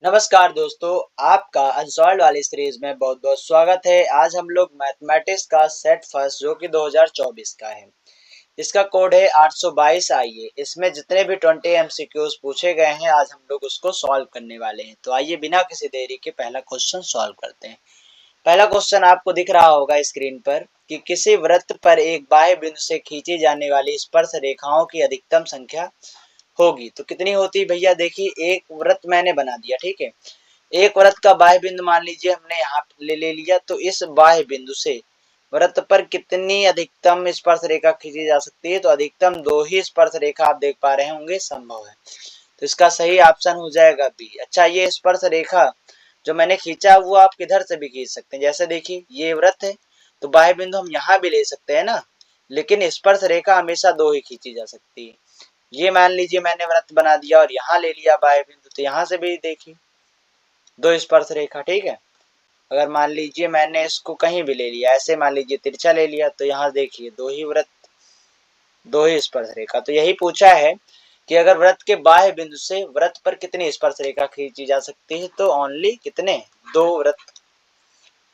नमस्कार दोस्तों, आपका अनसॉल्व्ड वाली सीरीज में बहुत बहुत स्वागत है। आज हम लोग मैथमेटिक्स का सेट फर्स्ट जो कि 2024 का है, इसका कोड है 822 आइए। इसमें जितने भी 20 एमसीक्यूज पूछे गए हैं आज हम लोग उसको सॉल्व करने वाले हैं। तो आइए बिना किसी देरी के पहला क्वेश्चन सॉल्व करते हैं। पहला क्वेश्चन आपको दिख रहा होगा स्क्रीन पर कि किसी वृत्त पर एक बाह्य बिंदु से खींची जाने वाली स्पर्श रेखाओं की अधिकतम संख्या होगी। तो कितनी होती है भैया? देखिए, एक वृत्त मैंने बना दिया, ठीक है। एक वृत्त का बाह्य बिंदु मान लीजिए हमने यहाँ ले लिया, तो इस बाह्य बिंदु से वृत्त पर कितनी अधिकतम स्पर्श रेखा खींची जा सकती है? तो अधिकतम 2 ही स्पर्श रेखा आप देख पा रहे होंगे संभव है। तो इसका सही ऑप्शन हो जाएगा बी। अच्छा, ये स्पर्श रेखा जो मैंने खींचा वो आप किधर से भी खींच सकते हैं। जैसे देखिए, ये वृत्त है तो बाह्य बिंदु हम यहाँ भी ले सकते हैं ना, लेकिन स्पर्श रेखा हमेशा 2 ही खींची जा सकती है। ये मान लीजिए मैंने वृत्त बना दिया और यहाँ ले लिया बाह्य बिंदु, तो यहाँ से भी देखिए 2 स्पर्श रेखा, ठीक है। अगर मान लीजिए मैंने इसको कहीं भी ले लिया, ऐसे मान लीजिए तिरछा ले लिया, तो यहाँ देखिए 2 ही वृत्त, 2 ही स्पर्श रेखा। तो यही पूछा है कि अगर वृत्त के बाह्य बिंदु से वृत्त पर कितनी स्पर्श रेखा खींची जा सकती है? तो ओनली कितने? 2 वृत्त,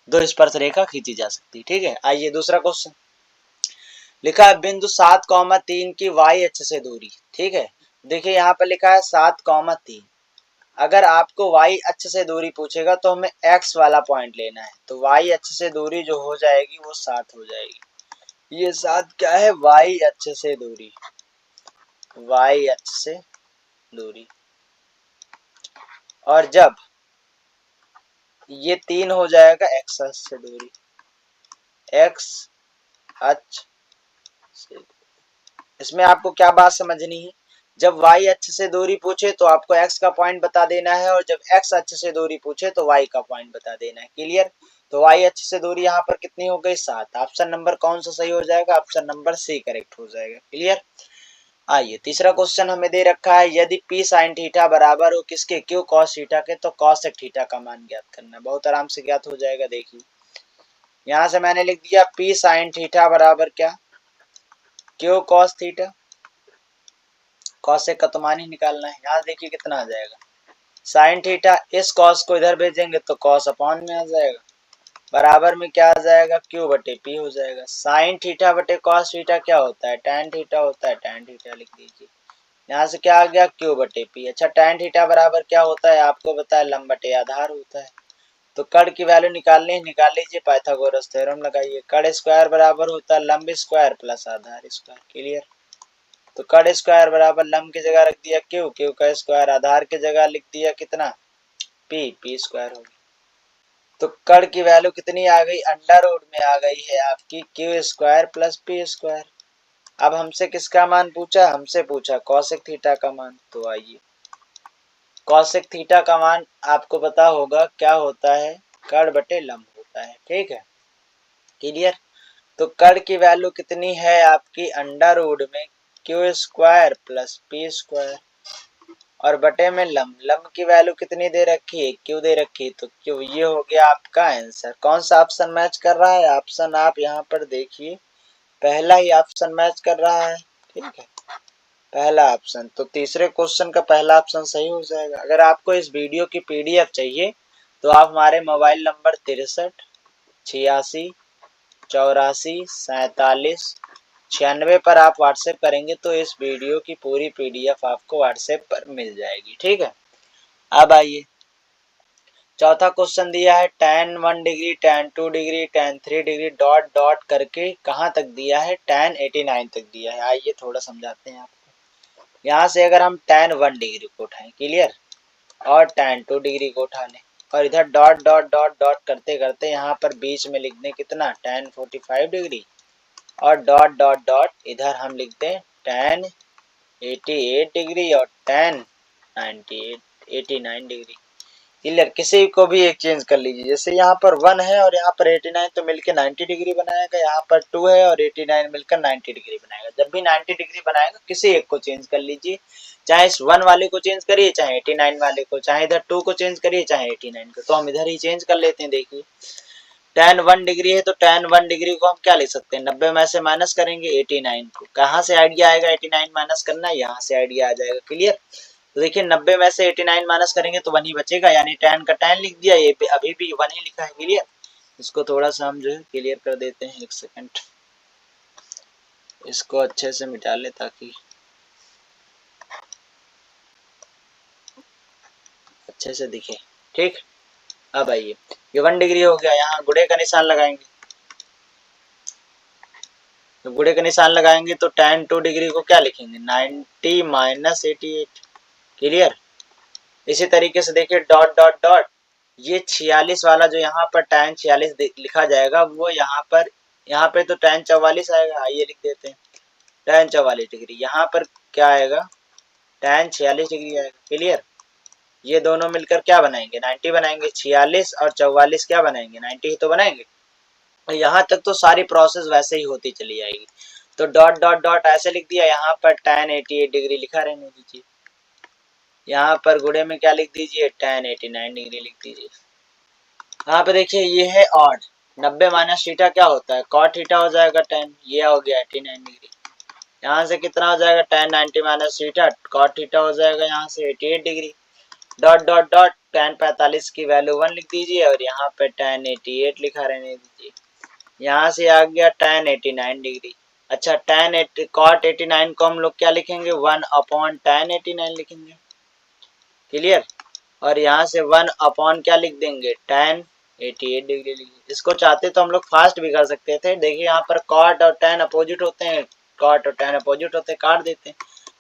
2 स्पर्श रेखा खींची जा सकती है, ठीक है। आइए दूसरा क्वेश्चन। लिखा है बिंदु 7,3 की वाई अक्ष से दूरी, ठीक है। देखिए यहाँ पर लिखा है 7,3। अगर आपको y अक्ष से दूरी पूछेगा तो हमें x वाला पॉइंट लेना है। तो y अक्ष से दूरी जो हो जाएगी वो 7 हो जाएगी। ये 7 क्या है? y अक्ष से दूरी, y अक्ष से दूरी। और जब ये 3 हो जाएगा x अक्ष से दूरी, x अक्ष से। इसमें आपको क्या बात समझनी है? जब y अक्ष से दूरी पूछे तो आपको x का पॉइंट बता देना है, और जब x अक्ष से दूरी पूछे तो y का पॉइंट बता देना है। क्लियर? तो y अक्ष से दूरी यहाँ पर कितनी हो गई? 7। ऑप्शन नंबर कौन सा सही हो जाएगा? ऑप्शन नंबर सी करेक्ट हो जाएगा। क्लियर? आइए तीसरा क्वेश्चन हमें दे रखा है, यदि p sin थीटा बराबर हो किसके? q cos थीटा के, तो cos थीटा का मान ज्ञात करना। बहुत आराम से ज्ञात हो जाएगा। देखिए यहाँ से मैंने लिख दिया p sin थीटा बराबर क्या? q cos theta. कॉसेक का तो मान ही निकालना है। यहाँ देखिए कितना आ जाएगा साइन थीटा। इस कॉस को इधर भेजेंगे तो कॉस अपॉन में आ जाएगा, बराबर में क्या आ जाएगा? क्यू बटे पी हो जाएगा। साइन थीटा बटे कॉस थीटा क्या होता है? टैन थीटा होता है। टैन थीटा लिख दीजिए। यहाँ से क्या आ गया? क्यू बटे पी। अच्छा, टैन थीटा बराबर क्या होता है? आपको पता है, लंब बटे आधार होता है। तो कड़ की वैल्यू निकालनी है, निकाल लीजिए। पाइथागोरस थ्योरम लगाइए। कड़ स्क्वायर बराबर होता है लंब स्क्वायर प्लस आधार स्क्वायर। क्लियर? तो कड़ स्क्वायर बराबर लंब की जगह रख दिया क्यू, क्यू का स्क्वायर, आधार की जगह लिख दिया कितना? पी, पी स्क्वायर हो गया। तो कड़ की वैल्यू कितनी आ गई? अंडर रूट में आ गई है आपकी Q square plus P square. अब हमसे किसका मान पूछा? हमसे पूछा कॉसेक थीटा का मान। तो आइए, कॉसेक थीटा का मान आपको पता होगा क्या होता है? कड़ बटे लंब होता है, ठीक है। क्लियर? तो कड़ की वैल्यू कितनी है आपकी? अंडर रूट में Q square plus P square, और बटे में लंब। लंब की वैल्यू कितनी दे रखी है? क्यू दे रखी है। तो क्यू, ये हो गया आपका आंसर। कौन सा ऑप्शन मैच कर रहा है? ऑप्शन आप यहाँ पर देखिए, पहला ही ऑप्शन मैच कर रहा है, ठीक है, पहला ऑप्शन। तो तीसरे क्वेश्चन का पहला ऑप्शन सही हो जाएगा। अगर आपको इस वीडियो की पीडीएफ चाहिए तो आप हमारे मोबाइल नंबर 63 86 84 47 पर आप व्हाट्सएप करेंगे तो इस वीडियो की पूरी पीडीएफ आपको व्हाट्सएप पर मिल जाएगी, ठीक है। अब आइए, चौथा क्वेश्चन दिया है tan 1 degree, tan 2 degree, tan 3 degree dot dot करके कहाँ तक दिया है? tan 89 तक दिया है। आइए थोड़ा समझाते हैं आपको। यहाँ से अगर हम tan 1 डिग्री को उठाएं, क्लियर, और tan 2 डिग्री को उठा लें, और इधर डॉट डॉट डॉट डॉट करते करते यहाँ पर बीच में लिख दें कितना? tan 45 डिग्री, और डॉट डॉट डॉट इधर हम लिख दें tan 88 डिग्री और tan 89 डिग्री। क्लियर? किसी को भी एक चेंज कर लीजिए। जैसे यहाँ पर 1 है और यहाँ पर 89, तो मिलकर 90 डिग्री बनाएगा। यहाँ पर 2 है और 89 मिलकर 90 डिग्री बनाएगा। जब भी 90 डिग्री बनाएगा किसी एक को चेंज कर लीजिए, चाहे इस 1 वाले को चेंज करिए, चाहे 89 वाले को, चाहे इधर 2 को चेंज करिए, चाहे 89 को। तो हम इधर ही चेंज कर लेते हैं। देखिए tan 1 डिग्री है तो tan 1 डिग्री को हम क्या लिख सकते हैं? 90 में से माइनस करेंगे 89 को। कहाँ से आइडिया आएगा 89 माइनस करना? यहाँ से आइडिया आ जाएगा। क्लियर? तो देखिए 90 में से 89 माइनस करेंगे तो 1 ही बचेगा, यानी tan का tan लिख दिया, ये अभी भी 1 ही लिखा है। क्लियर। इसको थोड़ा सा हम जो है क्लियर कर देते हैं, 1 सेकंड, इसको अच्छे से मिटा ले ताकि अच्छे से दिखे। ठीक, अब आइए, ये 1 डिग्री हो गया, यहाँ गुणे का निशान लगाएंगे। तो गुणे का निशान लगाएंगे तो tan 2 डिग्री को क्या लिखेंगे, 90 माइनस 88। क्लियर। इसी तरीके से देखिए डॉट डॉट डॉट, ये 46 वाला जो यहाँ पर tan 46 लिखा जाएगा, वो यहाँ पे तो tan 44 आएगा। आइए लिख देते हैं tan 44 डिग्री, यहाँ पर क्या आएगा, tan 46 डिग्री आएगा। क्लियर। ये दोनों मिलकर क्या बनाएंगे, 90 बनाएंगे। 46 और 44 क्या बनाएंगे, 90 ही तो बनाएंगे। यहाँ तक तो सारी प्रोसेस वैसे ही होती चली जाएगी। तो डॉट डॉट डॉट ऐसे लिख दिया, यहाँ पर tan 88 डिग्री लिखा रहने दीजिए। यहाँ पर गुणे में क्या लिख दीजिए, tan 89 डिग्री लिख दीजिए। यहाँ पे देखिए ये है ऑड, 90 माइनस थीटा क्या होता है, cot थीटा हो जाएगा 10, ये हो गया 89 डिग्री। यहाँ से कितना हो जाएगा, tan 90 minus theta, cot theta हो जाएगा यहाँ से 88 degree. Dot dot dot tan 45 की वैल्यू 1 लिख दीजिए, और यहाँ पे tan 88 लिखा रहने दीजिए। यहाँ से आ गया tan 89 डिग्री। अच्छा, cot 89 को हम लोग क्या लिखेंगे, 1 अपॉन tan 89 लिखेंगे। क्लियर। और यहाँ से 1 अपॉन क्या लिख देंगे, tan 88 डिग्री लिखेंगे। इसको चाहते तो हम लोग फास्ट भी कर सकते थे। देखिए यहाँ पर cot और tan अपोजिट होते हैं, cot और tan अपोजिट होते हैं, काट देते हैं।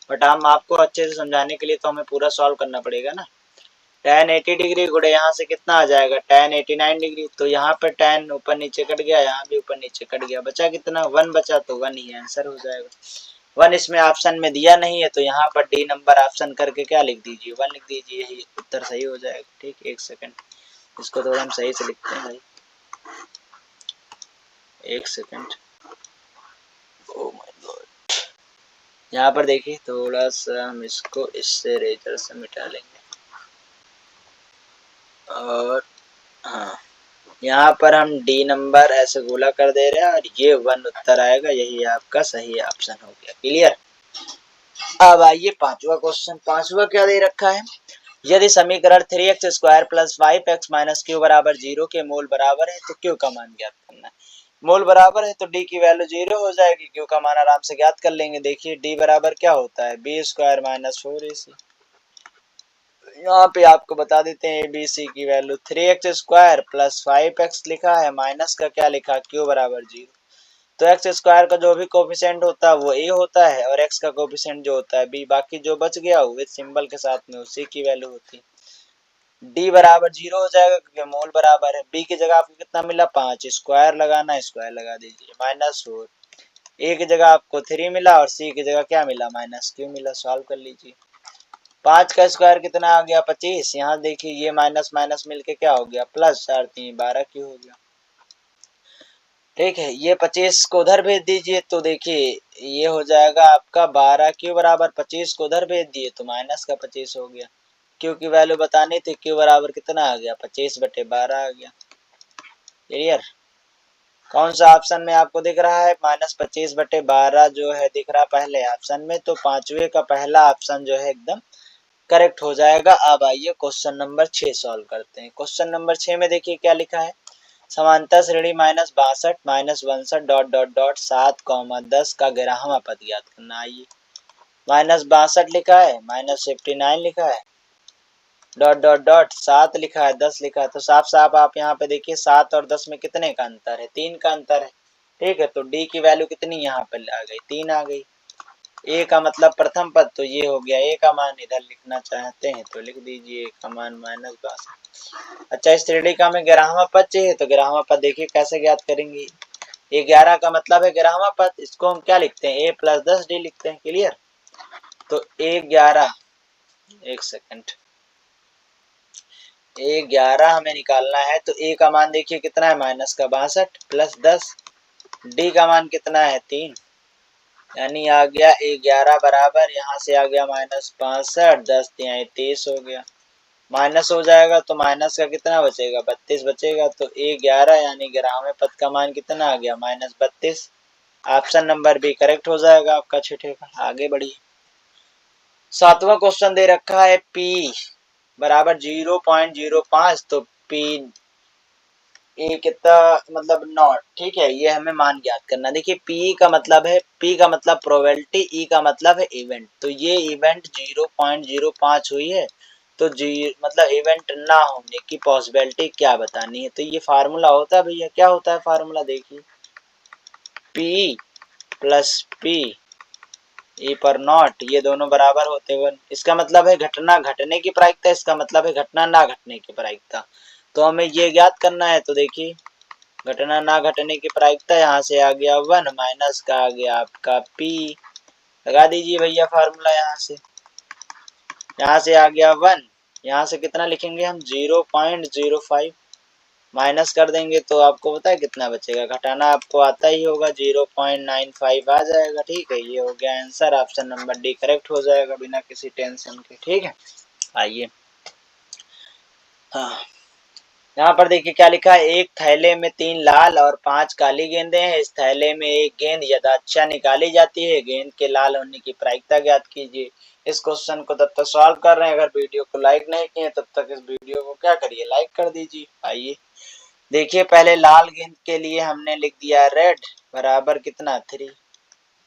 बट हम आपको अच्छे से समझाने के लिए तो हमें पूरा सॉल्व करना पड़ेगा ना। tan 80 डिग्री गुणे यहाँ से कितना आ जाएगा, tan 89 डिग्री। तो यहाँ पर tan ऊपर नीचे कट गया, यहाँ भी ऊपर नीचे कट गया, बचा कितना, 1 बचा। तो 1 ही आंसर हो जाएगा। 1 इसमें ऑप्शन में दिया नहीं है, तो यहाँ पर डी नंबर ऑप्शन करके क्या लिख दीजिए, 1 लिख दीजिए, यही उत्तर सही हो जाएगा। ठीक, 1 सेकंड, इसको थोड़ा हम सही से लिखते हैं भाई, 1 सेकंड। ओ माय गॉड, यहाँ पर देखिए थोड़ा सा हम इसको इससे रेजर से मिटा लेंगे। और हाँ, यहाँ पर हम डी नंबर ऐसे गोला कर दे रहे हैं, और ये 1 उत्तर आएगा, यही आपका सही ऑप्शन हो गया। क्लियर। अब आइए पांचवा क्वेश्चन। पांचवा क्या दे रखा है, यदि समीकरण 3x square plus 5x minus Q बराबर 0 के मोल बराबर है तो क्यू का मान ज्ञात करना है। मोल बराबर है तो डी की वैल्यू 0 हो जाएगी, क्यू का मान आराम से ज्ञात कर लेंगे। देखिए डी बराबर क्या होता है, बी स्क्वायर माइनस 4ac। यहाँ पे आपको बता देते हैं एबीसी की value 3x square plus 5x लिखा है, माइनस का क्या लिखा, क्यू बराबर 0। तो एक्स स्क्वायर का जो भी कोफिशिएंट होता है वो ए होता है, और एक्स का कोफिशिएंट जो होता है बी, बाकी जो बच गया विद सिंबल के साथ में उसी की वैल्यू होती है। डी बराबर 0 हो जाएगा क्योंकि मोल बराबर है। बी की जगह आपको कितना मिला, 5, स्क्वायर लगाना, स्क्वायर लगा दीजिए, माइनस 4। ए की जगह आपको 3 मिला, और सी की जगह क्या मिला, माइनस क्यू मिला। सॉल्व कर लीजिए। 5 का स्क्वायर कितना आ गया, 25। यहाँ देखिए ये माइनस माइनस मिलके क्या हो गया, प्लस, 4 3 12 क्यू हो गया। ठीक है, ये 25 को उधर भेज दीजिए, तो देखिए ये हो जाएगा आपका 12 क्यू बराबर 25 को उधर भेज दिए तो माइनस का 25 हो गया। क्यू की वैल्यू बतानी थी, क्यू बराबर कितना आ गया, 25/12 आ गया। क्लियर। कौन सा ऑप्शन में आपको दिख रहा है, -25/12 जो है दिख रहा पहले ऑप्शन में, तो पांचवे का पहला ऑप्शन जो है एकदम करेक्ट हो जाएगा। अब आइए क्वेश्चन नंबर 6 सॉल्व करते हैं। क्वेश्चन नंबर 6 में देखिए क्या लिखा है, समांतर श्रेणी -62 -62 डॉट डॉट डॉट 7, 10 का ग्राहमा पद ज्ञात करना। आइए, -62 लिखा है, -59 लिखा है, डॉट डॉट डॉट 7 लिखा है, 10 लिखा है, तो साफ साफ आप यहाँ पे देखिए 7 और 10 में कितने का अंतर है, 3 का अंतर है। ठीक है, तो डी की वैल्यू कितनी यहाँ पर आ गई, 3 आ गई। ए का मतलब प्रथम पद, तो ये हो गया ए का मान, इधर लिखना चाहते हैं तो लिख दीजिए ए का मान -62। अच्छा, इस श्रेणी का हमें ग्राहमा पद चाहिए, तो ग्राहमा पद देखिए कैसे ज्ञात करेंगे। 11 का मतलब है ग्राहमा पद, इसको हम क्या लिखते हैं, a + 10d लिखते हैं। क्लियर। तो a11, 1 सेकंड, a11 हमें निकालना है, तो a का मान देखिए कितना है, -62 + 10, d का मान कितना है, 3, यानी आ गया a11 बराबर, यहाँ से आ गया -65, 10 × 30 हो गया, माइनस हो जाएगा तो माइनस का कितना बचेगा, 32 बचेगा। तो a11 यानी ग्राम में पद का मान कितना आ गया, -32। ऑप्शन नंबर बी करेक्ट हो जाएगा आपका छठे का। आगे बढ़िए। सातवां क्वेश्चन दे रखा है P बराबर 0.05, तो P ए कितना मतलब नॉट, ठीक है, ये हमें मान ज्ञात करना। देखिए P का मतलब है, P का मतलब प्रोबेबिलिटी, E का मतलब है इवेंट, तो ये इवेंट 0.05 हुई है, तो जी मतलब इवेंट ना होने की पॉसिबिलिटी क्या बतानी है। तो ये फार्मूला होता है भैया, क्या होता है फार्मूला, देखिए P प्लस P ए पर नॉट, ये दोनों बराबर होते वन। इसका मतलब है घटना घटने की प्रायिकता, इसका मतलब है घटना ना घटने की प्रायिकता। तो हमें ये ज्ञात करना है, तो देखिए घटना ना घटने की प्रायिकता यहाँ से आ गया 1 माइनस का आ गया आपका P, लगा दीजिए भैया फार्मूला यहाँ से आ गया 1, यहाँ से कितना लिखेंगे हम 0.05 माइनस कर देंगे तो आपको पता है कितना बचेगा, घटाना आपको आता ही होगा, 0.95 आ जाएगा। ठीक है, ये हो गया answer, option number D correct हो जाएगा बिना किसी टेंशन के। ठीक है, आइए हाँ, यहाँ पर देखिए क्या लिखा है, एक थैले में 3 लाल और 5 काली गेंदें हैं, इस थैले में एक गेंद यथाच्छ निकाली जाती है, गेंद के लाल होने की प्रायिकता ज्ञात कीजिए। इस क्वेश्चन को तब तक सॉल्व कर रहे हैं, अगर वीडियो को लाइक नहीं किए तब तक इस वीडियो को क्या करिए, लाइक कर दीजिए। आइए देखिए, पहले लाल गेंद के लिए हमने लिख दिया रेड बराबर कितना 3,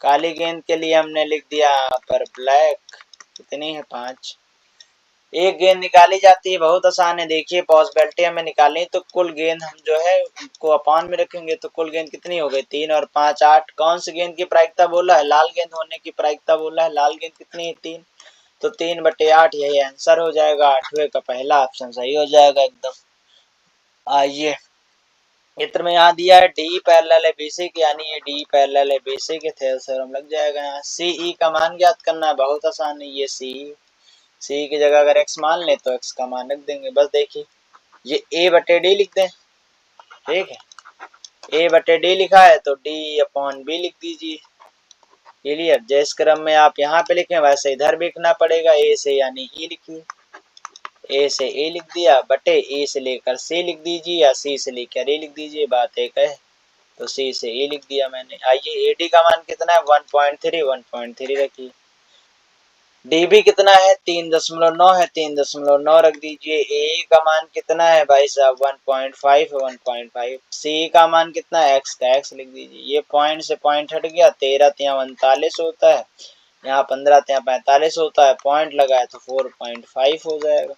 काली गेंद के लिए हमने लिख दिया यहाँ पर ब्लैक, कितनी है 5, एक गेंद निकाली जाती है, बहुत आसान है। देखिए पॉसिबिलिटी हमें निकालनी, तो कुल गेंद हम जो है उसको अपान में रखेंगे, तो कुल गेंद कितनी हो गई 3 और 5 8। कौन सी गेंद की प्रायिकता बोला है, लाल गेंद होने की प्रायिकता बोला है, लाल गेंद कितनी है 3, तो 3/8 यही आंसर हो जाएगा, 8वें का पहला ऑप्शन सही हो जाएगा एकदम। आइए चित्र में यहाँ दिया है डी पैरेलल है बीसी की, यानी ये डी पैरेलल है बीसी के, थ्योरम लग जाएगा। यहाँ सीई का मान ज्ञात करना है, बहुत आसान है, ये सी की जगह अगर x मान ले तो x का मान रख देंगे। बस देखिए ये a/d लिख दें, ठीक है, a/d लिखा है तो d/b लिख दीजिए, क्लियर। जिस क्रम में आप यहाँ पे लिखें वैसे इधर भी लिखना पड़ेगा, a से यानी e लिखिए, a से a लिख दिया, बटे a से लेकर c लिख दीजिए या c से लेकर a लिख दीजिए, बात एक है, तो c से a लिख दिया मैंने। आइए ad का मान कितना है 1.3 रखिए, dB कितना है 3.9 है, 3.9 रख दीजिए। ए का मान कितना है भाई साहब 1.5 है, 1.5। सी का मान कितना है x का x लिख दीजिए, ये पॉइंट से पॉइंट हट गया, 13 तिया 39 होता है, यहाँ 15 तिया 45 होता है, पॉइंट लगा है तो 4.5 हो जाएगा।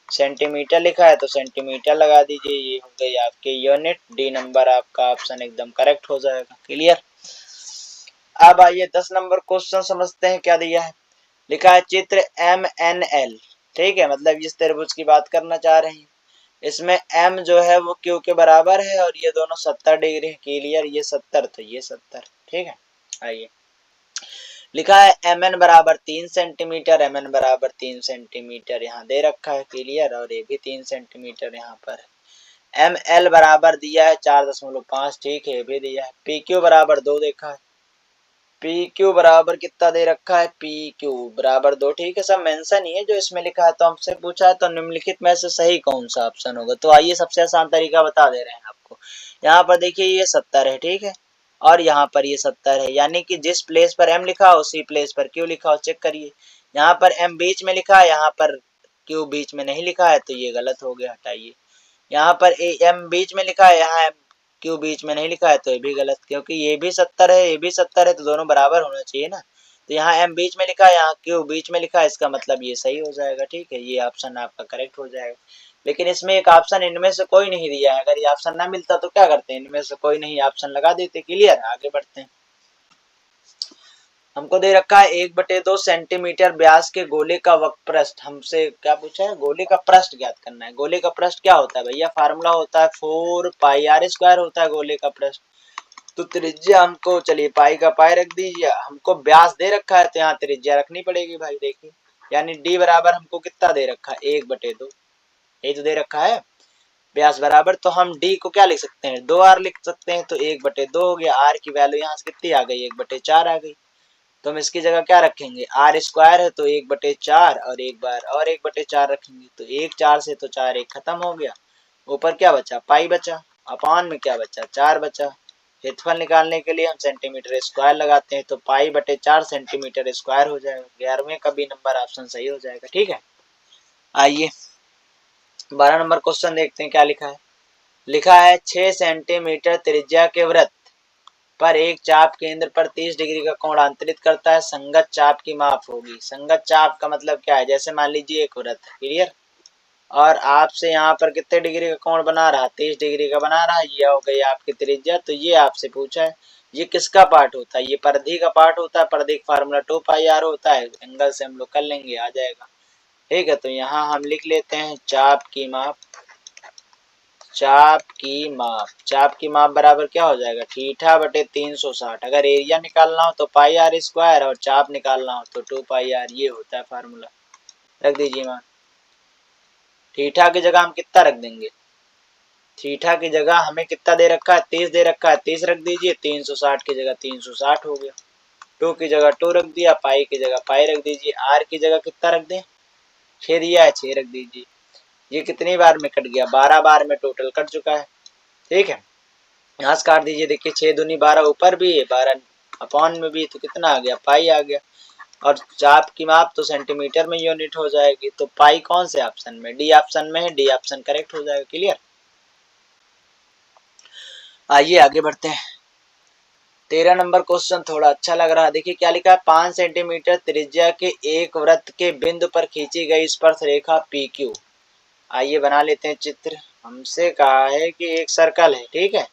सेंटीमीटर लिखा है तो सेंटीमीटर लगा दीजिए, ये हो गई आपकी यूनिट, डी नंबर आपका ऑप्शन एकदम करेक्ट हो जाएगा, क्लियर। अब आइए 10 नंबर क्वेश्चन समझते हैं, क्या दिया है, लिखा है चित्र MNL, ठीक है, मतलब इस त्रिभुज की बात करना चाह रहे हैं, इसमें m जो है वो q के बराबर है और ये दोनों 70 डिग्री है, क्लियर, ये 70 तो ये 70, ठीक है। आइए लिखा है mn बराबर 3 सेंटीमीटर, mn बराबर 3 सेंटीमीटर यहाँ दे रखा है, क्लियर, और ये भी 3 सेंटीमीटर यहाँ पर। ml बराबर दिया है 4.5, ठीक है, ये भी दिया है। pq बराबर 2 देखा है, पी क्यू बराबर कितना दे रखा है, पी क्यू बराबर 2, ठीक है, सब मेंशन ही है जो इसमें लिखा है। तो हमसे पूछा है तो निम्नलिखित में से सही कौन सा ऑप्शन होगा, तो आइए सबसे आसान तरीका बता दे रहे हैं आपको। यहाँ पर देखिए ये 70 है, ठीक है, और यहाँ पर ये 70 है, यानी कि जिस प्लेस पर m लिखा हो उसी प्लेस पर q लिखा हो, चेक करिए। यहाँ पर m बीच में लिखा है, यहाँ पर q बीच में नहीं लिखा है, तो ये गलत हो गया, हटाइए। यहाँ पर m बीच में लिखा है, यहाँ क्यू बीच में नहीं लिखा है, तो ये भी गलत, क्योंकि ये भी 70 है, ये भी 70 है, तो दोनों बराबर होना चाहिए ना। तो यहाँ m बीच में लिखा है, यहाँ क्यू बीच में लिखा है, इसका मतलब ये सही हो जाएगा, ठीक है, ये ऑप्शन आपका करेक्ट हो जाएगा। लेकिन इसमें एक ऑप्शन इनमें से कोई नहीं दिया है, अगर ये ऑप्शन ना मिलता तो क्या करते हैं, इनमें से कोई नहीं ऑप्शन लगा देते, क्लियर। आगे बढ़ते हैं, हमको दे रखा है 1/2 सेंटीमीटर व्यास के गोले का वक्रपृष्ठ, हमसे क्या पूछा है, गोले का पृष्ठ ज्ञात करना है। गोले का पृष्ठ क्या होता है भैया, फार्मूला होता है 4πr² होता है गोले का पृष्ठ। तो त्रिज्या हमको, चलिए पाई का पाई रख दीजिए, हमको व्यास दे रखा है तो यहाँ त्रिज्या रखनी पड़ेगी भाई, देखिए, यानी डी बराबर हमको कितना दे रखा है 1/2, ये तो दे रखा है व्यास बराबर, तो हम डी को क्या लिख सकते हैं 2r लिख सकते हैं, तो 1/2 हो गया, आर की वैल्यू यहाँ से कितनी आ गई 1/4 आ गई, तो हम इसकी जगह क्या रखेंगे, आर स्क्वायर है तो 1/4 और एक बार और 1/4 रखेंगे, तो 1 4 से तो 4 1 खत्म हो गया, ऊपर क्या बचा पाई बचा, अपान में क्या बचा 4 बचा, क्षेत्रफल निकालने के लिए हम सेंटीमीटर स्क्वायर लगाते हैं, तो पाई बटे 4 सेंटीमीटर स्क्वायर हो जाएगा। 11वें का बी नंबर ऑप्शन सही हो जाएगा। ठीक है, आइए 12 नंबर क्वेश्चन देखते हैं क्या लिखा है। लिखा है 6 सेंटीमीटर त्रिज्या के वृत्त पर एक चाप केंद्र पर 30 डिग्री का कोण अंतरित करता है, संगत चाप की माप होगी। संगत चाप का मतलब क्या है, जैसे मान लीजिए एक वृत्त है, क्लियर, और आपसे यहाँ पर कितने डिग्री का कोण बना रहा है, 30 डिग्री का बना रहा है, ये हो गई आपकी त्रिज्या। तो ये आपसे पूछा है ये किसका पार्ट होता है, ये परिधि का पार्ट होता है। परिधि का फार्मूला 2 पाई आर होता है, एंगल से हम लोग कर लेंगे, आ जाएगा। ठीक है, तो यहाँ हम लिख लेते हैं चाप की माप। चाप की माप, चाप की माप बराबर क्या हो जाएगा, थीटा बटे 360। अगर एरिया निकालना हो तो पाई आर स्क्वायर और चाप निकालना हो तो 2 पाई आर, ये होता है फार्मूला। रख दीजिए मान। थीटा की जगह हम कितना रख देंगे, थीटा की जगह हमें कितना दे रखा है, 30 दे रखा है, 30 रख दीजिए। 360 की जगह 360 हो गया। 2 की जगह 2 रख दिया, पाई की जगह पाई रख दीजिए। आर की जगह कितना रख दें, 6 दिया है, 6 रख दीजिए। ये कितनी बार में कट गया, 12 बार में टोटल कट चुका है। ठीक है, यहाँ से काट दीजिए। देखिए 6 दूनी 12 ऊपर भी है, 12 अपॉन में भी, तो कितना आ गया, पाई आ गया। और चाप की माप तो सेंटीमीटर में यूनिट हो जाएगी। तो पाई कौन से ऑप्शन में, डी ऑप्शन में है, डी ऑप्शन करेक्ट हो जाएगा। क्लियर, आइए आगे बढ़ते हैं। 13 नंबर क्वेश्चन थोड़ा अच्छा लग रहा है। देखिए क्या लिखा है, 5 सेंटीमीटर त्रिज्या के एक वृत्त के बिंदु पर खींची गई स्पर्श रेखा पी क्यू। आइए बना लेते हैं चित्र। हमसे कहा है कि एक सर्कल है, ठीक है,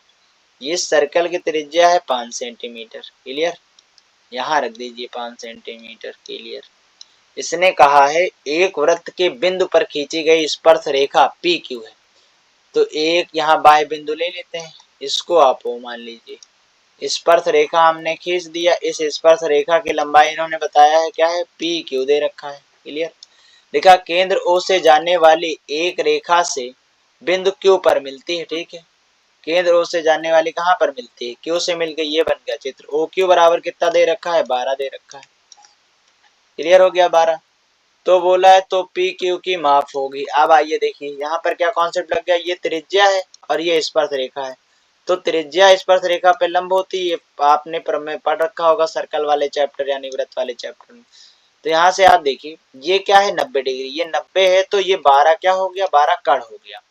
इस सर्कल की त्रिज्या है 5 सेंटीमीटर। क्लियर, यहाँ रख दीजिए 5 सेंटीमीटर। क्लियर, इसने कहा है एक वृत्त के बिंदु पर खींची गई स्पर्श रेखा पी क्यू है। तो एक यहाँ बाह्य बिंदु ले लेते हैं, इसको आप ओ मान लीजिए। स्पर्श रेखा हमने खींच दिया। इस स्पर्श रेखा की लंबाई इन्होंने बताया है क्या है, पी क्यू दे रखा है। क्लियर, देखा केंद्र ओ से जाने वाली एक रेखा से बिंदु क्यू पर मिलती है। ठीक है, केंद्र ओ से जाने वाली कहाँ पर मिलती है, क्यू से मिल गई, ये बन गया चित्र। ओ क्यू बराबर कितना दे रखा है, 12 दे रखा है। क्लियर हो गया 12। तो बोला है तो पी क्यू की माप होगी। अब आइए देखिए यहाँ पर क्या कॉन्सेप्ट लग गया, ये त्रिज्या है और ये स्पर्श रेखा है। तो त्रिज्या स्पर्श रेखा पे लंब होती है, आपने में पढ़ रखा होगा सर्कल वाले चैप्टर यानी वृत्त वाले चैप्टर में। तो यहाँ से आप देखिए ये क्या है, 90 डिग्री, ये 90 है, तो ये 12 क्या हो गया, 12 कड़ हो गया।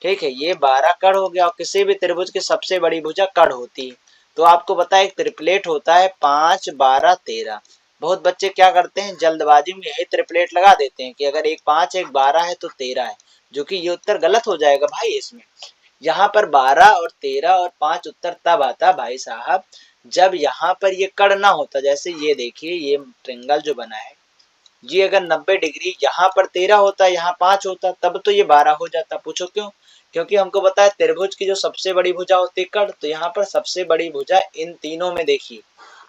ठीक है, ये 12 कड़ हो गया। और किसी भी त्रिभुज की सबसे बड़ी भुजा कड़ होती है। तो आपको पता है एक त्रिप्लेट होता है 5 12 13। बहुत बच्चे क्या करते हैं, जल्दबाजी में यही त्रिप्लेट लगा देते हैं कि अगर एक 5 एक 12 है तो 13 है, जो कि ये उत्तर गलत हो जाएगा भाई। इसमें यहाँ पर 12 और 13 और 5 उत्तर तब आता भाई साहब जब यहाँ पर ये कड़ ना होता। जैसे ये देखिए ये ट्रेंगल जो बना है, ये अगर 90 डिग्री यहाँ पर 13 होता, यहाँ 5 होता, तब तो ये 12 हो जाता। पूछो क्यों, क्योंकि हमको पता है त्रिभुज की जो सबसे बड़ी भुजा होती है कड़। तो यहाँ पर सबसे बड़ी भुजा इन तीनों में देखिए,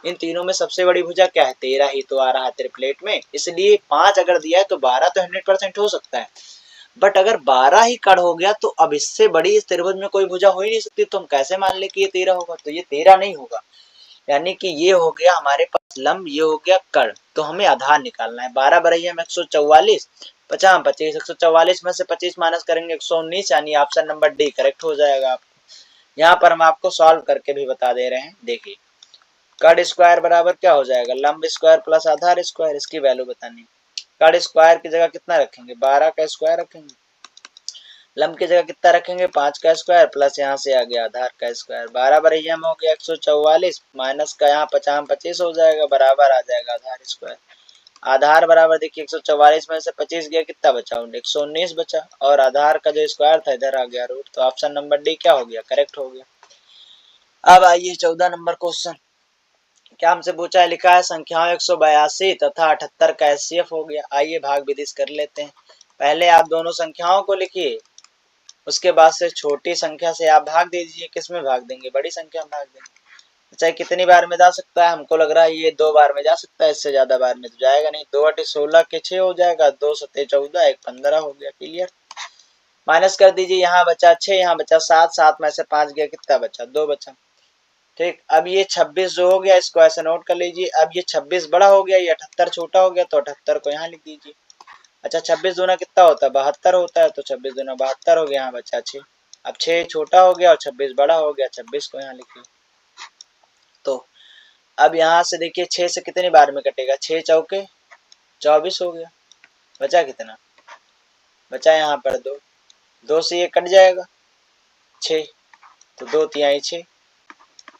इन तीनों में सबसे बड़ी भुजा क्या है, 13 ही तो आ रहा है त्रिप्लेट में। इसलिए 5 अगर दिया है तो 12 तो 100% हो सकता है। बट अगर 12 ही कड़ हो गया तो अब इससे बड़ी इस त्रिभुज में कोई भुजा हो ही नहीं सकती। तो हम कैसे मान ले कि ये 13 होगा, तो ये 13 नहीं होगा। यानी कि ये हो गया हमारे पास लंब, ये हो गया कर्ण। तो हमें आधार निकालना है। 12 बरैया में 144, 50 25, 144 में से 25 माइनस करेंगे 119, यानी ऑप्शन नंबर डी करेक्ट हो जाएगा आपको। यहाँ पर हम आपको सॉल्व करके भी बता दे रहे हैं। देखिए कर्ण स्क्वायर बराबर क्या हो जाएगा, लंब स्क्वायर प्लस आधार स्क्वायर। इसकी वैल्यू बतानी। कर्ण स्क्वायर की जगह कितना रखेंगे, 12 का स्क्वायर रखेंगे। लंब की जगह कितना रखेंगे, 5 का स्क्वायर प्लस यहाँ से आ गया आधार का स्क्वायर। 12 बरैया में हो गया 144, माइनस का यहाँ 50 25 हो जाएगा, बराबर आ जाएगा आधार स्क्वायर। आधार बराबर देखिए 144 में से 25 गया, कितना बचा, 119 बचा। और आधार का जो स्क्वायर था इधर आ गया रूट। तो ऑप्शन नंबर डी क्या हो गया, करेक्ट हो गया। अब आइए 14 नंबर क्वेश्चन। क्या हमसे पूछा है, लिखा है संख्याओं 182 तथा 78 का एचसीएफ हो गया। आइए भाग विधि कर लेते हैं। पहले आप दोनों संख्याओं को लिखिए, उसके बाद से छोटी संख्या से आप भाग दीजिए। किस में भाग देंगे, बड़ी संख्या में भाग देंगे। चाहे कितनी बार में जा सकता है, हमको लग रहा है ये 2 बार में जा सकता है, इससे ज्यादा बार में तो जाएगा नहीं। 2 × 16 के 6 हो जाएगा, 2 × 7 14, 1 15 हो गया। क्लियर, माइनस कर दीजिए। यहाँ बचा 6, यहाँ बचा 7, 7 में से 5 गया, कितना बचा, 2 बचा। ठीक, अब ये 26 जो हो गया इसको ऐसे नोट कर लीजिए। अब ये 26 बड़ा हो गया, ये 78 छोटा हो गया, तो 78 को यहाँ लिख दीजिए। अच्छा 26 दूना कितना होता है, 72 होता है, तो 26 दूना 72 हो गया, यहाँ बचा 6। अब 6 छोटा हो गया और 26 बड़ा हो गया, 26 को यहाँ लिखिए। तो अब यहाँ से देखिए 6 से कितनी बार में कटेगा, 6 चौके 24 हो गया। बचा कितना, बचा यहाँ पर 2, 2 से ये कट जाएगा 6, तो 2 तिहाई 6,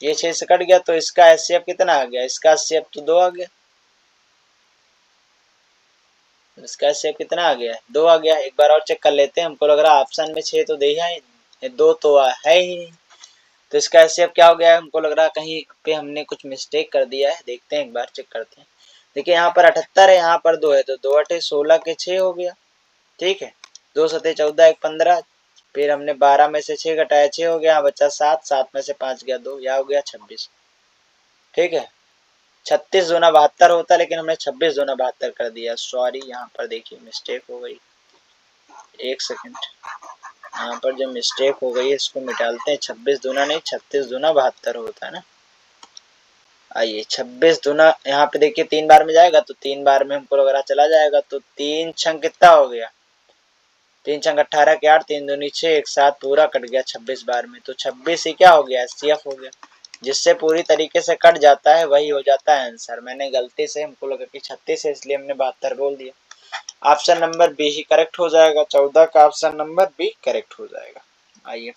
ये 6 से कट गया तो इसका एचसीएफ कितना आ गया, इसका एचसीएफ तो 2 आ गया, इसका एचसीएफ कितना आ गया, 2 आ गया। एक बार और चेक कर लेते हैं, हमको लग रहा है ऑप्शन में 6 तो दे ही 2 तो है ही नहीं, तो इसका एचसीएफ क्या हो गया है, हमको लग रहा है कहीं पे हमने कुछ मिस्टेक कर दिया है। देखते हैं एक बार, चेक करते हैं। देखिए यहाँ पर 78 है, यहाँ पर 2 है, तो 2 8 16 के 6 हो गया। ठीक है, 2 7 14 1 15, फिर हमने 12 में से 6 घटाया 6 हो गया, बचा 7, 7 में से 5 गया 2, यह हो गया 26। ठीक है, 36 दूना 72 होता, लेकिन हमने 26 दूना 72 कर दिया, सॉरी, यहाँ पर देखिए मिस्टेक हो गई। एक सेकंड, यहाँ पर जो मिस्टेक हो गई है इसको मिटालते हैं। 26 दूना नहीं, 36 दूना 72 होता है ना। आइए 26 दूना, यहाँ पे देखिए 3 बार में जाएगा तो 3 बार में हमको लग रहा चला जाएगा, तो 3 छंग कितना हो गया, 3 छंग 18 के 8, 3 दूनी 6, एक साथ पूरा कट गया 26 बार में, तो 26 ही क्या हो गया, एचसीएफ हो गया। जिससे पूरी तरीके से कट जाता है वही हो जाता है आंसर। मैंने गलती से, हमको लगा कि 36 है इसलिए हमने 72 बोल दिया। ऑप्शन नंबर बी ही करेक्ट हो जाएगा, 14 का ऑप्शन नंबर बी करेक्ट हो जाएगा। आइए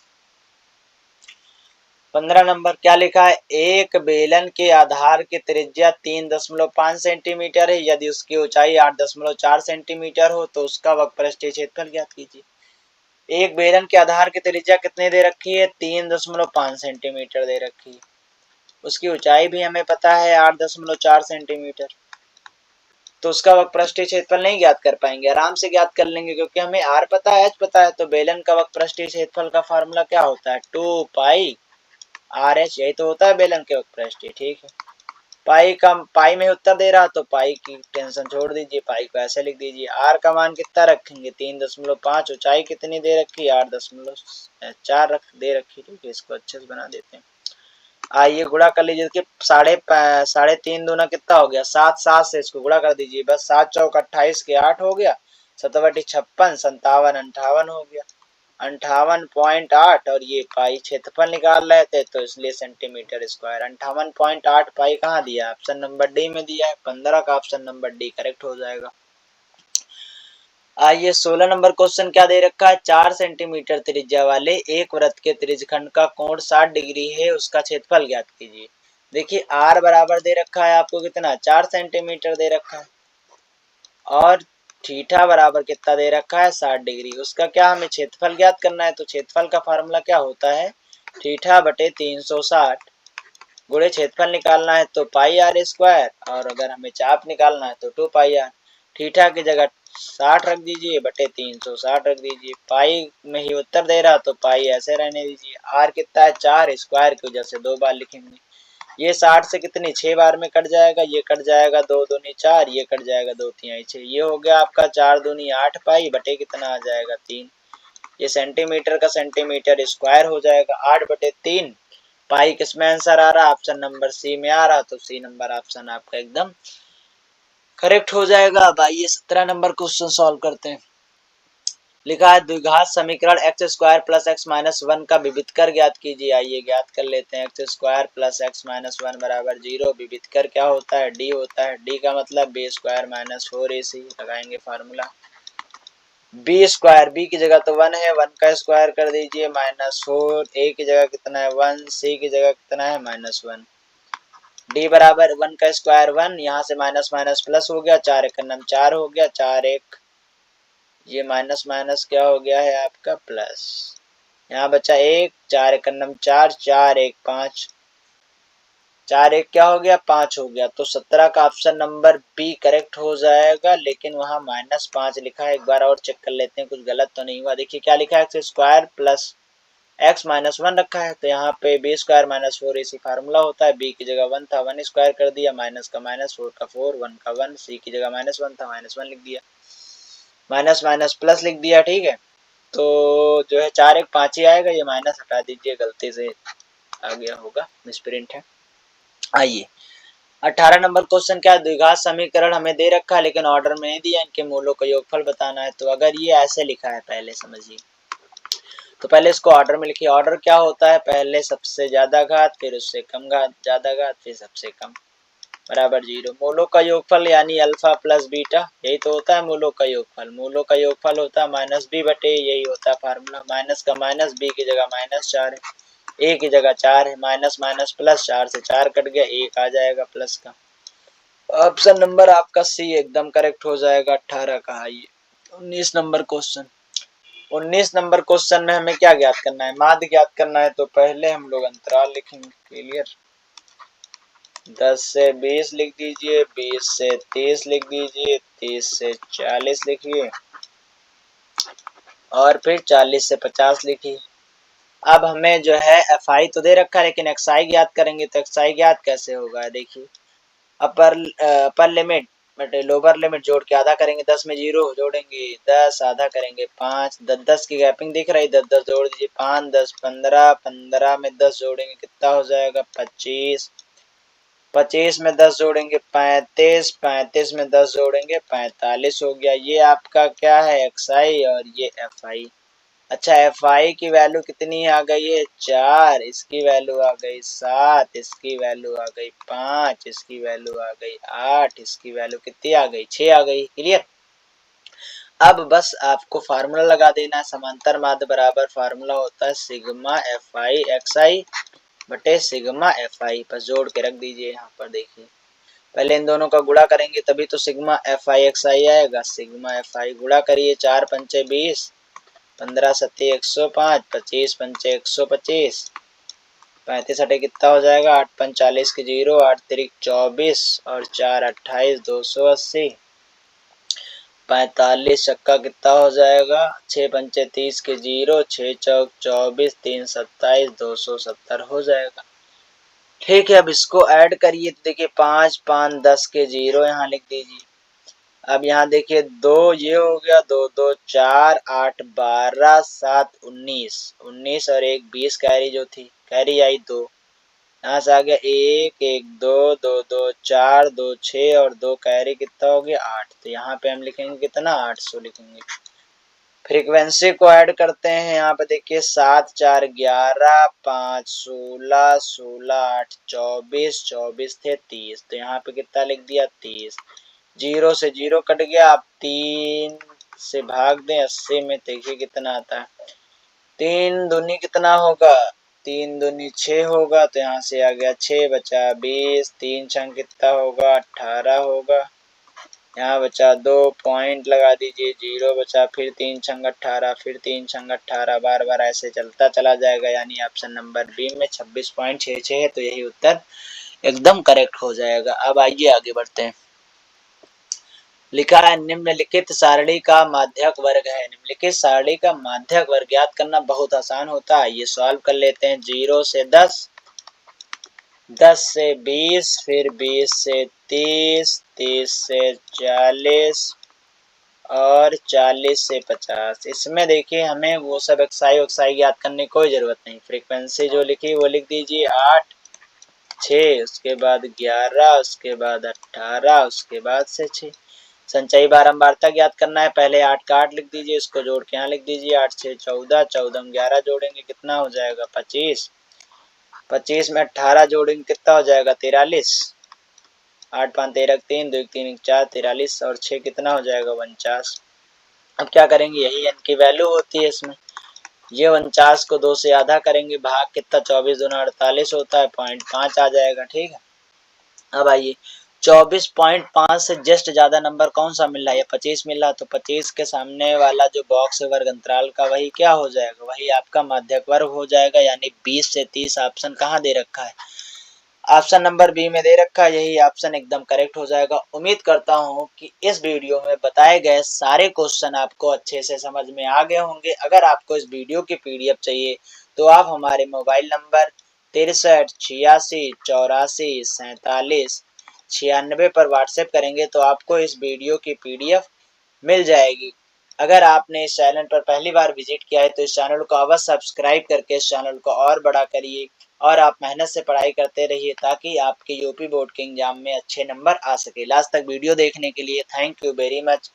15 नंबर क्या लिखा है, एक बेलन के आधार की त्रिज्या 3.5 सेंटीमीटर है, यदि उसकी ऊंचाई 8.4 सेंटीमीटर हो तो उसका वक्रपृष्ठीय क्षेत्रफल ज्ञात कीजिए। एक बेलन के आधार की त्रिज्या कितनी दे रखी है, 3.5 सेंटीमीटर दे रखी है, उसकी ऊंचाई भी हमें पता है 8.4 सेंटीमीटर, तो उसका वक्रपृष्ठीय क्षेत्रफल नहीं ज्ञात कर पाएंगे, आराम से ज्ञात कर लेंगे क्योंकि हमें आर पता है, एच पता है। तो बेलन का वक्रपृष्ठीय क्षेत्रफल का फार्मूला क्या होता है, 2 पाई आर एच, यही तो होता है बेलन के वक्रपृष्ठीय। ठीक है, पाई में उत्तर दे रहा तो पाई की टेंशन छोड़ दीजिए, पाई को ऐसे लिख दीजिए। आर का मान कितना रखेंगे, 3.5, ऊंचाई कितनी दे रखी, 8.4 रख दे रखी। ठीक है, इसको अच्छे से बना देते हैं। आइए गुणा कर लीजिए कि 3.5 दूना कितना हो गया, 7, 7 से इसको गुणा कर दीजिए, बस 7 चौक 28 के 8 हो गया, 7 बटी 56, 57 58 हो गया, 58.8, और ये पाई क्षेत्रफल निकाल रहे थे तो इसलिए सेंटीमीटर स्क्वायर। 58.8 पाई कहाँ दिया, ऑप्शन नंबर डी में दिया है, 15 का ऑप्शन नंबर डी करेक्ट हो जाएगा। आइए 16 नंबर क्वेश्चन क्या दे रखा है, 4 सेंटीमीटर त्रिज्या वाले एक वृत्त के त्रिज्यखंड का कोण 60 डिग्री है, उसका क्षेत्रफल ज्ञात कीजिए। देखिए आर बराबर दे रखा है आपको कितना, 4 सेंटीमीटर दे रखा है, और थीटा बराबर कितना दे रखा है, 60 डिग्री। उसका क्या हमें क्षेत्रफल ज्ञात करना है, तो क्षेत्रफल का फार्मूला क्या होता है, थीटा बटे 360, गुणे क्षेत्रफल निकालना है तो पाई आर स्क्वायर, और अगर हमें चाप निकालना है तो 2 पाई आर। थीटा की जगह 60 रख दीजिए, बटे 360 रख दीजिए, पाई में ही उत्तर दे रहा तो पाई ऐसे रहने दीजिए। आर कितना है, 4, स्क्वायर की वजह से 2 बार लिखेंगे। ये 60 से कितनी 6 बार में कट जाएगा, ये कट जाएगा 2 दूनी 4, ये कट जाएगा 2 तिहाई 6, ये हो गया आपका 4 दूनी 8 पाई, बटे कितना आ जाएगा 3। ये सेंटीमीटर का सेंटीमीटर स्क्वायर हो जाएगा, 8 बटे 3। पाई किसमें आंसर आ रहा, ऑप्शन नंबर सी में आ रहा, तो सी नंबर ऑप्शन आपका एकदम करेक्ट हो जाएगा। अब आइए 17 नंबर क्वेश्चन सॉल्व करते हैं। लिखा है द्विघात समीकरण x square plus x minus 1 का विविधकर ज्ञात कीजिए। आइए ज्ञात कर लेते हैं, x square plus x minus 1 बराबर 0, विविधकर क्या होता है, डी होता है, डी का मतलब बी स्क्वायर माइनस 4ac, लगाएंगे फार्मूला। बी स्क्वायर, बी की जगह तो 1 है, 1 का स्क्वायर कर दीजिए माइनस 4, ए की जगह कितना है 1, सी की जगह कितना है माइनस 1, डी बराबर 1 का स्क्वायर 1, यहाँ से माइनस माइनस प्लस हो गया, 4 एक 4 हो गया, 4 1, ये माइनस माइनस क्या हो गया है आपका प्लस, यहाँ बचा 1, 4 एक 4, 4 1 5, 4 1 क्या हो गया 5 हो गया, तो 17 का ऑप्शन नंबर बी करेक्ट हो जाएगा। लेकिन वहां -5 लिखा है, एक बार और चेक कर लेते हैं कुछ गलत तो नहीं हुआ। देखिए क्या लिखा है, x square plus x minus 1 रखा है, तो यहाँ पे बी स्क्वायर माइनस 4 इसी फार्मूला होता है। बी की जगह 1 था, 1 स्क्वायर कर दिया, माइनस का माइनस, 4 का 4, 1 का 1, सी की जगह -1 था, -1 लिख दिया, माइनस माइनस प्लस लिख दिया। ठीक है, तो जो है 4 1 5 ही आएगा, ये माइनस हटा दीजिए, गलती से आ गया होगा, मिसप्रिंट है। आइए 18 नंबर क्वेश्चन क्या है, द्विघात समीकरण हमें दे रखा है लेकिन ऑर्डर में नहीं दिया, इनके मूलों का योगफल बताना है। तो अगर ये ऐसे लिखा है, पहले समझिए, तो पहले इसको ऑर्डर में लिखिए। ऑर्डर क्या होता है, पहले सबसे ज्यादा घात, फिर उससे कम घात, ज्यादा घात, फिर सबसे कम, बराबर 0। मूलों का योगफल यानी अल्फा प्लस बीटा, यही तो होता है मूलों का योगफल। मूलों का योगफल होता है माइनस बी बटे, यही होता है फार्मूला। माइनस का माइनस, बी की जगह -4 है, ए की जगह 4 है, माइनस माइनस प्लस, 4 से 4 कट गया, 1 आ जाएगा प्लस का। ऑप्शन नंबर आपका सी एकदम करेक्ट हो जाएगा। 18 का आइए 19 नंबर क्वेश्चन। 19 नंबर क्वेश्चन में हमें क्या ज्ञात करना है, माध्य ज्ञात करना है। तो पहले हम लोग अंतराल लिखेंगे। क्लियर। 10 से 20 लिख दीजिए, 20 से 30 लिख दीजिए, 30 से 40 लिखिए और फिर 40 से 50 लिखिए। अब हमें जो है एफ आई तो दे रखा है, लेकिन एक्स आई ज्ञात करेंगे। तो एक्स आई ज्ञात कैसे होगा, देखिए अपर लिमिट बटे लोअर लिमिट जोड़ के आधा करेंगे, 10 में 0 जोड़ेंगे 10, आधा करेंगे 5, 10 की गैपिंग दिख रही, 10 जोड़ दीजिए, 5 10 15, 15 में 10 जोड़ेंगे कितना हो जाएगा 25, 25 में 10 जोड़ेंगे 35, 35 में 10 जोड़ेंगे 45 हो गया। ये आपका क्या है, एक्स आई और ये एफ आई। अच्छा, एफ आई की वैल्यू कितनी आ गई है 4, इसकी वैल्यू आ गई 7, इसकी वैल्यू आ गई 5, इसकी वैल्यू आ गई 8, इसकी वैल्यू कितनी आ गई 6 आ गई। क्लियर। अब बस आपको फार्मूला लगा देना है। समांतर माध्य बराबर फार्मूला होता है सिग्मा एफ आई एक्स आई बटे सिग्मा एफ आई। बस जोड़ के रख दीजिए यहाँ पर। देखिए पहले इन दोनों का गुणा करेंगे तभी तो सिग्मा एफ आई एक्स आई आएगा। सिग्मा एफ आई गुणा करिए, 4 पंचे 20, 15 सत्ते 105, 25 पंचे 125, 35 अटे कितना हो जाएगा 8 पंच 40 के 0, 8 तिरिक 24 और 4 28, 280, 45 छक्का कितना हो जाएगा 6 पंचे 30 के 0, 6 चौक 24, 3 27, 270 हो जाएगा। ठीक है, अब इसको ऐड करिए तो देखिए 5 5 10 के 0 यहाँ लिख दीजिए। अब यहाँ देखिए 2 ये हो गया, 2 2 4, 8 12, 7 19, 19 और 1 20 कैरी जो थी, कैरी आई 2, यहाँ से आ गया 1 1 2 2 2 4 2 6 और 2 कैरी कितना हो गया 8। तो यहाँ पे हम लिखेंगे कितना 800 लिखेंगे। फ्रीक्वेंसी को ऐड करते हैं। यहाँ पे देखिए 7 4 11, 5 16, 16 8 24, 24 थे 30, तो यहाँ पे कितना लिख दिया 30। 0 से 0 कट गया, आप 3 से भाग दें 80 में, देखिए कितना आता है। 3 दूनी कितना होगा, 3 दूनी 6 होगा, तो यहाँ से आ गया 6 बचा 20, 3 छंग कितना होगा 18 होगा। यहाँ बचा 2 पॉइंट लगा दीजिए, 0 बचा, फिर 3 छंग 18, फिर 3 छंग 18, बार बार ऐसे चलता चला जाएगा। यानी ऑप्शन नंबर बी में 26.66 है। तो यही उत्तर एकदम करेक्ट हो जाएगा। अब आइए आगे बढ़ते हैं। लिखा है निम्नलिखित सारणी का माध्यक वर्ग है। निम्नलिखित सारणी का माध्यक वर्ग ज्ञात करना बहुत आसान होता है। ये सॉल्व कर लेते हैं। 0 से 10, 10 से 20, फिर 20 से 30, 30 से 40 और 40 से 50। इसमें देखिए हमें वो सब एक्साई वक्साई याद करने की कोई जरूरत नहीं। फ्रीक्वेंसी जो लिखी वो लिख दीजिए 8 6, उसके बाद 11, उसके बाद 18, उसके बाद से 6। संचयी बारंबारता ज्ञात करना है। पहले 8 का 8 लिख दीजिए, इसको जोड़ के यहाँ लिख दीजिए 8 6 14, 14 में 11 जोड़ेंगे कितना हो जाएगा 25, 25 में 18 जोड़ेंगे कितना हो जाएगा 43, 8 5 13 3, 2 3 4, 43 और 6 कितना हो जाएगा 49। अब क्या करेंगे, यही n की वैल्यू होती है इसमें। ये 49 को 2 से आधा करेंगे, भाग कितना 24 दूना 48 होता है, 0.5 आ जाएगा। ठीक है। अब आइए 24.5 से जस्ट ज्यादा नंबर कौन सा मिल रहा है, 25 मिल रहा है। तो 25 के सामने वाला जो बॉक्स है वर्ग अंतराल का, वही क्या हो जाएगा, वही आपका माध्यक वर्ग हो जाएगा। यानी 20 से 30 ऑप्शन कहाँ दे रखा है, ऑप्शन नंबर बी में दे रखा है। यही ऑप्शन एकदम करेक्ट हो जाएगा। उम्मीद करता हूँ कि इस वीडियो में बताए गए सारे क्वेश्चन आपको अच्छे से समझ में आ गए होंगे। अगर आपको इस वीडियो की पीडीएफ चाहिए तो आप हमारे मोबाइल नंबर 63 86 84 47 96 पर व्हाट्सएप करेंगे तो आपको इस वीडियो की पीडीएफ मिल जाएगी। अगर आपने इस चैनल पर पहली बार विजिट किया है तो इस चैनल को अवश्य सब्सक्राइब करके इस चैनल को और बड़ा करिए और आप मेहनत से पढ़ाई करते रहिए ताकि आपके यूपी बोर्ड के एग्जाम में अच्छे नंबर आ सके। लास्ट तक वीडियो देखने के लिए थैंक यू वेरी मच।